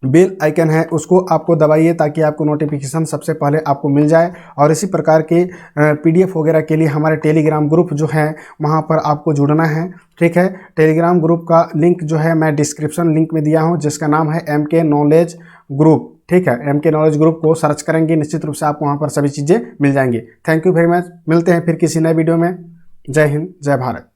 बेल आइकन है उसको आपको दबाइए ताकि आपको नोटिफिकेशन सबसे पहले आपको मिल जाए। और इसी प्रकार के PDF वगैरह के लिए हमारे टेलीग्राम ग्रुप जो है वहाँ पर आपको जुड़ना है। ठीक है, टेलीग्राम ग्रुप का लिंक जो है मैं डिस्क्रिप्शन लिंक में दिया हूँ जिसका नाम है MK नॉलेज ग्रुप। ठीक है, MK नॉलेज ग्रुप को सर्च करेंगे निश्चित रूप से आपको वहाँ पर सभी चीज़ें मिल जाएंगी। थैंक यू वेरी मच, मिलते हैं फिर किसी नए वीडियो में। जय हिंद, जय भारत।